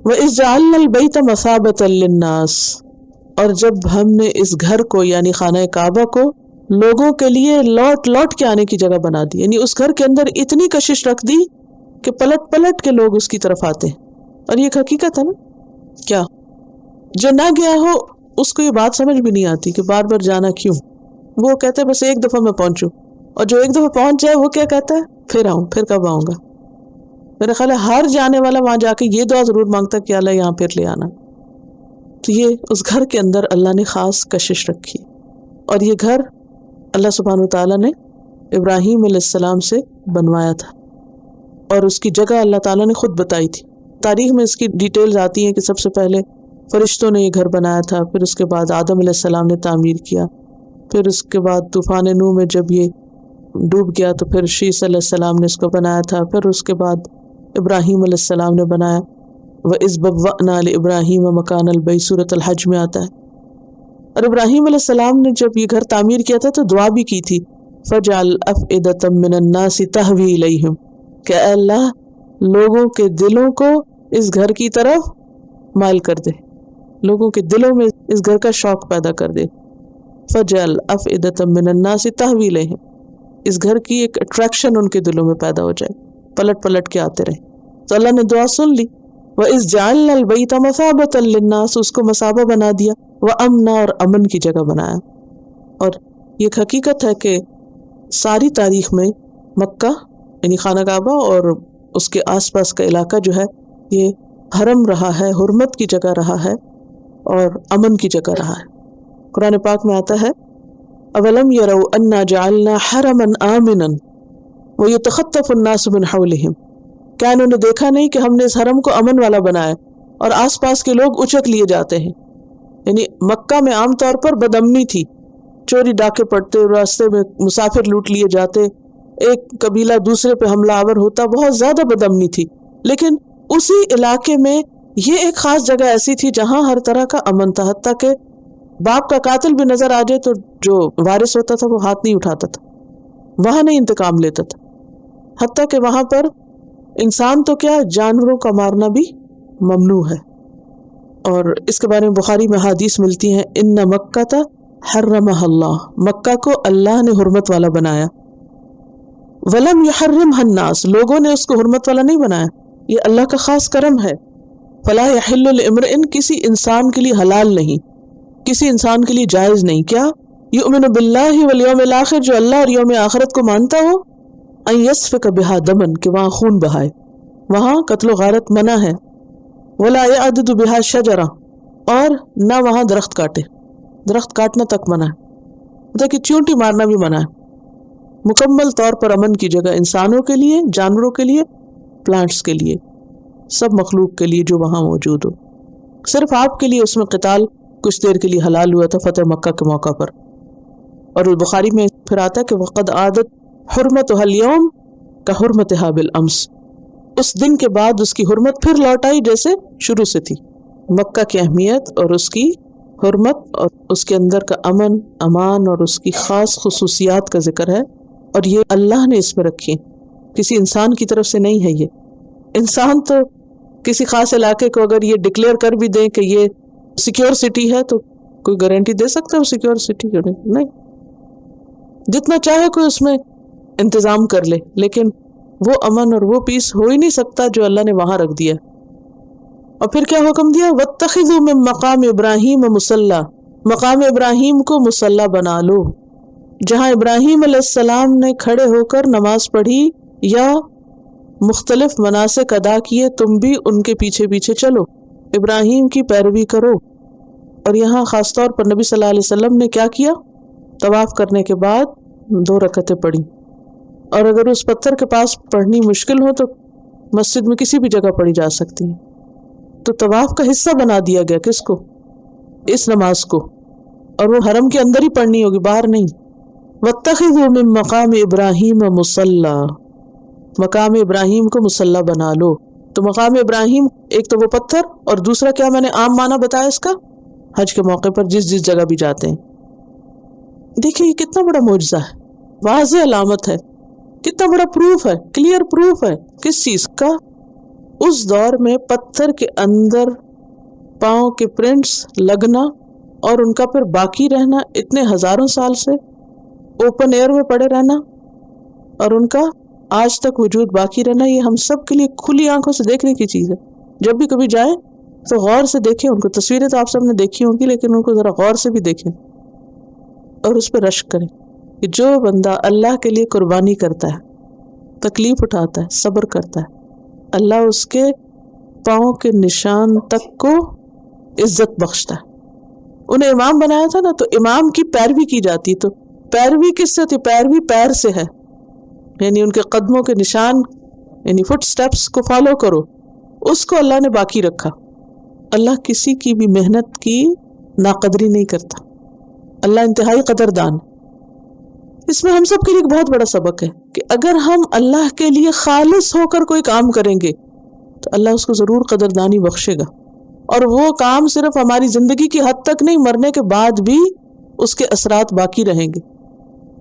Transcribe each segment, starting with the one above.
وَإِذْ جَعَلْنَا الْبَيْتَ مَثَابَةً لِلنَّاسِ، اور جب ہم نے اس گھر کو یعنی خانہ کعبہ کو لوگوں کے لیے لوٹ لوٹ کے آنے کی جگہ بنا دی، یعنی اس گھر کے اندر اتنی کشش رکھ دی کہ پلٹ پلٹ کے لوگ اس کی طرف آتے ہیں. اور یہ ایک حقیقت ہے نا. کیا جو نہ گیا ہو اس کو یہ بات سمجھ بھی نہیں آتی کہ بار بار جانا کیوں. وہ کہتے ہیں بس ایک دفعہ میں پہنچوں، اور جو ایک دفعہ پہنچ جائے وہ کیا کہتا ہے پھر آؤں، پھر کب آؤں گا. میرا خیال ہے ہر جانے والا وہاں جا کے یہ دعا ضرور مانگتا کہ اللہ یہاں پھر لے آنا. تو یہ اس گھر کے اندر اللہ نے خاص کشش رکھی. اور یہ گھر اللہ سبحانہ وتعالیٰ نے ابراہیم علیہ السلام سے بنوایا تھا، اور اس کی جگہ اللہ تعالیٰ نے خود بتائی تھی. تاریخ میں اس کی ڈیٹیلز آتی ہیں کہ سب سے پہلے فرشتوں نے یہ گھر بنایا تھا، پھر اس کے بعد آدم علیہ السلام نے تعمیر کیا، پھر اس کے بعد طوفان نوح میں جب یہ ڈوب گیا تو پھر شیس علیہ السلام نے اس کو بنایا تھا، پھر اس کے بعد ابراہیم علیہ السلام نے بنایا. وَإِذْ بَوَّأْنَا لِإِبْرَاهِيمَ مَكَانَ الْبَيْتِ سورۃ الحج میں آتا ہے. اور ابراہیم علیہ السلام نے جب یہ گھر تعمیر کیا تھا تو دعا بھی کی تھی فَجْعَلْ أَفْئِدَةً مِّنَ النَّاسِ تَهْوِي إِلَيْهِمْ، کہ اے اللہ لوگوں کے دلوں کو اس گھر کی طرف مائل کر دے، لوگوں کے دلوں میں اس گھر کا شوق پیدا کر دے. فَجْعَلْ أَفْئِدَةً مِّنَ النَّاسِ تَهْوِي إِلَيْهِمْ، اس گھر کی ایک اٹریکشن ان کے دلوں میں پیدا ہو جائے، پلٹ پلٹ کے آتے رہے. تو اللہ نے دعا سن لی. وَإِذْ جَعَلْنَا الْبَيْتَ مَثَابَةً لِلنَّاسِ، اس کو مثابہ بنا دیا، وَأَمْنًا، اور امن کی جگہ بنایا. اور یہ ایک حقیقت ہے کہ ساری تاریخ میں مکہ یعنی خانہ کعبہ اور اس کے آس پاس کا علاقہ جو ہے یہ حرم رہا ہے، حرمت کی جگہ رہا ہے اور امن کی جگہ رہا ہے. قرآن پاک میں آتا ہے اولم یروا انا جعلنا حرما آمنا ویتخطف الناس من حولہم، کیا انہوں نے دیکھا نہیں کہ ہم نے اس حرم کو امن والا بنایا اور آس پاس کے لوگ اچک لیے جاتے ہیں. یعنی مکہ میں عام طور پر بدامنی تھی، چوری ڈاکے پڑتے، راستے میں مسافر لوٹ لیے جاتے، ایک قبیلہ دوسرے پہ حملہ آور ہوتا، بہت زیادہ بدامنی تھی. لیکن اسی علاقے میں یہ ایک خاص جگہ ایسی تھی جہاں ہر طرح کا امن تھا، حتیٰ کہ باپ کا قاتل بھی نظر آ جائے تو جو وارث ہوتا تھا وہ ہاتھ نہیں اٹھاتا تھا، وہاں نہیں انتقام لیتا تھا. حتیٰ کہ وہاں پر انسان تو کیا جانوروں کا مارنا بھی ممنوع ہے. اور اس کے بارے میں بخاری میں حدیث ملتی ہیں ان مکہ حرمہ اللہ، مکہ کو اللہ نے حرمت والا بنایا. ولم یحرمہ الناس، لوگوں نے اس کو حرمت والا نہیں بنایا، یہ اللہ کا خاص کرم ہے. فلا یحل لامرئ، کسی انسان کے لیے حلال نہیں، کسی انسان کے لیے جائز نہیں. کیا یؤمن باللہ والیوم الاخر، جو اللہ اور یوم آخرت کو مانتا ہو، ان یسفک بہا دمن، کہ وہاں خون بہائے، وہاں قتل و غارت منع ہے. ولا یعضد بہا شجرہ، اور نہ وہاں درخت کاٹے، درخت کاٹنا تک منع ہے، دیکھیں چونٹی مارنا بھی منع ہے. مکمل طور پر امن کی جگہ انسانوں کے لیے، جانوروں کے لیے، پلانٹس کے لیے، سب مخلوق کے لیے جو وہاں موجود ہو. صرف آپ کے لیے اس میں قتال کچھ دیر کے لیے حلال ہوا تھا فتح مکہ کے موقع پر. اور البخاری میں پھر آتا ہے کہ وقد عادت حرمتها اليوم كحرمتها بالامس، اس دن کے بعد اس کی حرمت پھر لوٹ آئی جیسے شروع سے تھی. مکہ کی اہمیت اور اس کی حرمت اور اس کے اندر کا امن، امان اور اس کی خاص خصوصیات کا ذکر ہے، اور یہ اللہ نے اس میں رکھی، کسی انسان کی طرف سے نہیں ہے. یہ انسان تو کسی خاص علاقے کو اگر یہ ڈکلیئر کر بھی دیں کہ یہ سیکیور سٹی ہے تو کوئی گارنٹی دے سکتا ہے وہ سیکیور سٹی کی؟ نہیں. جتنا چاہے کوئی اس میں انتظام کر لے، لیکن وہ امن اور وہ پیس ہو ہی نہیں سکتا جو اللہ نے وہاں رکھ دیا. اور پھر کیا حکم دیا؟ وَاتَّخِذُوا مِن مَقَامِ إِبْرَاهِيمَ مُصَلَّى، مقام ابراہیم کو مصلی بنا لو، جہاں ابراہیم علیہ السلام نے کھڑے ہو کر نماز پڑھی یا مختلف مناسک ادا کیے، تم بھی ان کے پیچھے پیچھے چلو، ابراہیم کی پیروی کرو. اور یہاں خاص طور پر نبی صلی اللہ علیہ وسلم نے کیا کیا؟ طواف کرنے کے بعد 2 رکعتیں پڑھی. اور اگر اس پتھر کے پاس پڑھنی مشکل ہو تو مسجد میں کسی بھی جگہ پڑھی جا سکتی ہے. تو طواف کا حصہ بنا دیا گیا کس کو؟ اس نماز کو. اور وہ حرم کے اندر ہی پڑھنی ہوگی، باہر نہیں. وَاتَّخِذُوا مِن مَقَامِ إِبْرَاهِيمَ مُصَلَّى، مقام ابراہیم کو مصلی بنا لو. تو مقام ابراہیم ایک تو وہ پتھر، اور دوسرا کیا میں نے عام معنی بتایا اس کا؟ حج کے موقع پر جس جگہ بھی جاتے ہیں. دیکھیں یہ کتنا بڑا معجزہ ہے، واضح علامت ہے، کتنا بڑا پروف ہے، کلیئر پروف ہے. کس چیز کا؟ اس دور میں پتھر کے اندر پاؤں کے پرنٹس لگنا اور ان کا پھر باقی رہنا اتنے ہزاروں سال سے، اوپن ایئر میں پڑے رہنا اور ان کا آج تک وجود باقی رہنا، یہ ہم سب کے لیے کھلی آنکھوں سے دیکھنے کی چیز ہے۔ جب بھی کبھی جائیں تو غور سے دیکھیں ان کو، تصویریں تو آپ سب نے دیکھی ہوں گی لیکن ان کو ذرا غور سے بھی دیکھیں اور اس پہ رشک کریں کہ جو بندہ اللہ کے لیے قربانی کرتا ہے، تکلیف اٹھاتا ہے، صبر کرتا ہے، اللہ اس کے پاؤں کے نشان تک کو عزت بخشتا ہے۔ انہیں امام بنایا تھا نا، تو امام کی پیروی کی جاتی، تو پیروی کس سے ہوتی؟ پیروی پیر سے ہے، یعنی ان کے قدموں کے نشان، یعنی فٹ سٹیپس کو فالو کرو، اس کو اللہ نے باقی رکھا۔ اللہ کسی کی بھی محنت کی ناقدری نہیں کرتا، اللہ انتہائی قدردان۔ اس میں ہم سب کے لیے ایک بہت بڑا سبق ہے کہ اگر ہم اللہ کے لیے خالص ہو کر کوئی کام کریں گے تو اللہ اس کو ضرور قدردانی بخشے گا، اور وہ کام صرف ہماری زندگی کی حد تک نہیں، مرنے کے بعد بھی اس کے اثرات باقی رہیں گے۔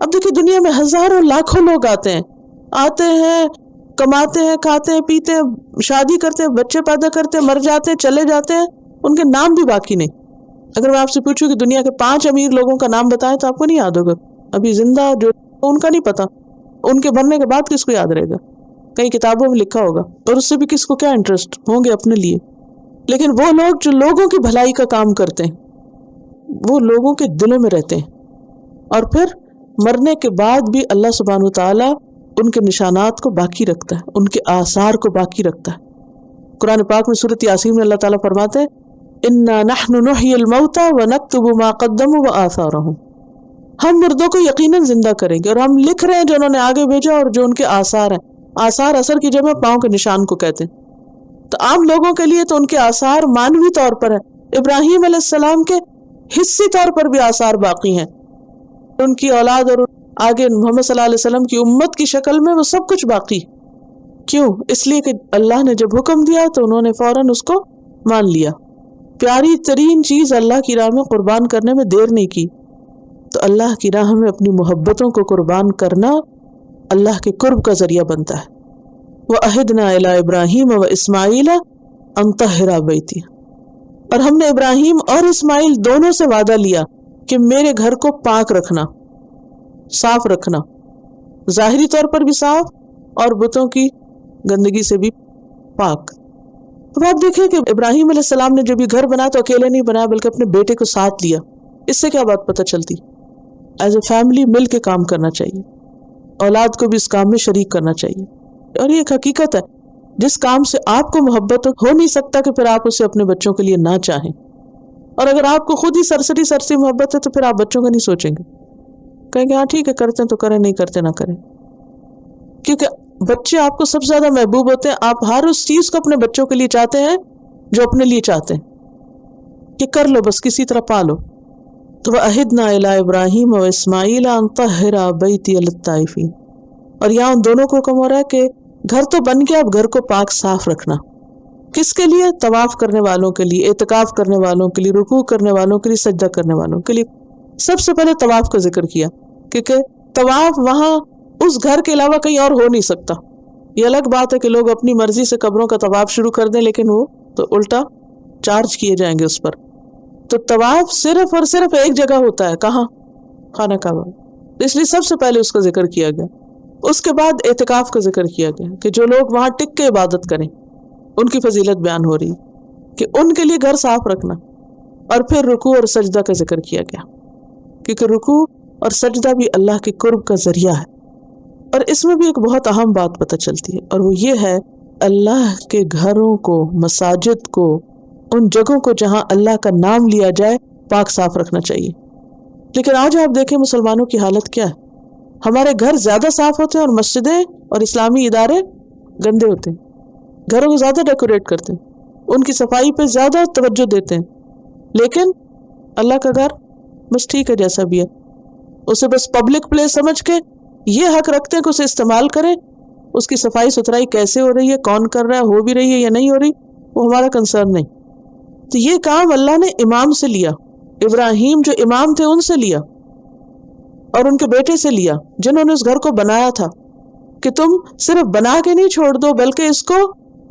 اب دیکھیں دنیا میں ہزاروں لاکھوں لوگ آتے ہیں، کماتے ہیں، کھاتے ہیں، پیتے ہیں، شادی کرتے ہیں، بچے پیدا کرتے ہیں، مر جاتے ہیں، چلے جاتے ہیں، ان کے نام بھی باقی نہیں۔ اگر میں آپ سے پوچھوں کہ دنیا کے 5 امیر لوگوں کا نام بتائیں تو آپ کو نہیں یاد ہوگا، ابھی زندہ جو ان کا نہیں پتا، ان کے مرنے کے بعد کس کو یاد رہے گا؟ کئی کتابوں میں لکھا ہوگا، اور اس سے بھی کس کو کیا انٹرسٹ ہوں گے اپنے لیے۔ لیکن وہ لوگ جو لوگوں کی بھلائی کا کام کرتے ہیں، وہ لوگوں کے دلوں میں رہتے ہیں، اور پھر مرنے کے بعد بھی اللہ سبحانہ وتعالی ان کے نشانات کو باقی رکھتا ہے، ان کے آثار کو باقی رکھتا ہے۔ قرآن پاک میں سورۃ یاسین میں اللہ تعالیٰ فرماتے ہیں اِنَّا نَحْنُ نُحْيِي الْمَوْتَى وَنَكْتُبُ مَا قَدَّمُوا وَآثَارَهُمْ، ہم مردوں کو یقیناً زندہ کریں گے اور ہم لکھ رہے ہیں جو انہوں نے آگے بھیجا اور جو ان کے آثار ہیں۔ آثار اثر کی جمع پاؤں کے نشان کو کہتے ہیں۔ تو عام لوگوں کے لیے تو ان کے آثار مانوی طور پر ہیں، ابراہیم علیہ السلام کے حصی طور پر بھی آثار باقی ہیں، ان کی اولاد اور آگے محمد صلی اللہ علیہ وسلم کی امت کی شکل میں وہ سب کچھ باقی۔ کیوں؟ اس لیے کہ اللہ نے جب حکم دیا تو انہوں نے فوراً اس کو مان لیا۔ پیاری ترین چیز اللہ کی راہ میں قربان کرنے میں دیر نہیں کی۔ تو اللہ کی راہ میں اپنی محبتوں کو قربان کرنا اللہ کے قرب کا ذریعہ بنتا ہے۔ وَأَهِدْنَا إِلَىٰ إِبْرَاهِيمَ وَإِسْمَاعِيلَ أَن طَهِّرَ بَيْتِي، اور ہم نے ابراہیم اور اسماعیل دونوں سے وعدہ لیا کہ میرے گھر کو پاک رکھنا، صاف رکھنا، ظاہری طور پر بھی صاف اور بتوں کی گندگی سے بھی پاک۔ اب آپ دیکھیں کہ ابراہیم علیہ السلام نے جب یہ گھر بنا تو اکیلے نہیں بنایا بلکہ اپنے بیٹے کو ساتھ لیا۔ اس سے کیا بات پتہ چلتی؟ ایز اے فیملی مل کے کام کرنا چاہیے، اولاد کو بھی اس کام میں شریک کرنا چاہیے، اور یہ ایک حقیقت ہے جس کام سے آپ کو محبت ہو نہیں سکتا کہ پھر آپ اسے اپنے بچوں کے لیے نہ چاہیں، اور اگر آپ کو خود ہی سرسری محبت ہے تو پھر آپ بچوں کا نہیں سوچیں گے، کہیں گے ہاں ٹھیک ہے کرتے ہیں تو کریں، نہیں کرتے نہ کریں، کیونکہ بچے آپ کو سب سے زیادہ محبوب ہوتے ہیں۔ آپ ہر اس چیز کو اپنے بچوں کے لیے چاہتے ہیں جو اپنے لیے چاہتے ہیں کہ کر لو، بس کسی طرح پالو۔ تو وَأَهِدْنَا إِلَىٰ إِبْرَاهِيمَ وَإِسْمَاعِيلَ أَن طَهِّرَ بَيْتِيَ لِلطَّائِفِينَ، اور یہاں ان دونوں کو حکم ہو رہا ہے کہ گھر تو بن گیا، اب گھر کو پاک صاف رکھنا۔ کس کے لیے؟ طواف کرنے والوں کے لیے، اعتکاف کرنے والوں کے لیے، رکوع کرنے والوں کے لیے، سجدہ کرنے والوں کے لیے۔ سب سے پہلے طواف کا ذکر کیا کیونکہ طواف وہاں اس گھر کے علاوہ کہیں اور ہو نہیں سکتا۔ یہ الگ بات ہے کہ لوگ اپنی مرضی سے قبروں کا طواف شروع کر دیں، لیکن وہ تو الٹا چارج کیے جائیں گے اس پر۔ تو طواف صرف اور صرف ایک جگہ ہوتا ہے، کہاں؟ خانہ کعبہ، اس لیے سب سے پہلے اس کا ذکر کیا گیا۔ اس کے بعد اعتکاف کا ذکر کیا گیا کہ جو لوگ وہاں ٹک کے عبادت کریں ان کی فضیلت بیان ہو رہی کہ ان کے لیے گھر صاف رکھنا۔ اور پھر رکوع اور سجدہ کا ذکر کیا گیا کیونکہ رکوع اور سجدہ بھی اللہ کے قرب کا ذریعہ ہے۔ اور اس میں بھی ایک بہت اہم بات پتہ چلتی ہے، اور وہ یہ ہے اللہ کے گھروں کو، مساجد کو، ان جگہوں کو جہاں اللہ کا نام لیا جائے پاک صاف رکھنا چاہیے۔ لیکن آج آپ دیکھیں مسلمانوں کی حالت کیا ہے، ہمارے گھر زیادہ صاف ہوتے ہیں اور مسجدیں اور اسلامی ادارے گندے ہوتے ہیں، گھروں کو زیادہ ڈیکوریٹ کرتے ہیں، ان کی صفائی پہ زیادہ توجہ دیتے ہیں، لیکن اللہ کا گھر بس ٹھیک ہے جیسا بھی ہے، اسے بس پبلک پلیس سمجھ کے یہ حق رکھتے ہیں کہ اسے استعمال کریں، اس کی صفائی ستھرائی کیسے ہو رہی ہے، کون کر رہا ہے، ہو بھی رہی ہے یا نہیں ہو رہی، وہ ہمارا کنسرن نہیں۔ تو یہ کام اللہ نے امام سے لیا، ابراہیم جو امام تھے ان سے لیا اور ان کے بیٹے سے لیا جنہوں نے اس گھر کو بنایا تھا کہ تم صرف بنا کے نہیں چھوڑ دو بلکہ اس کو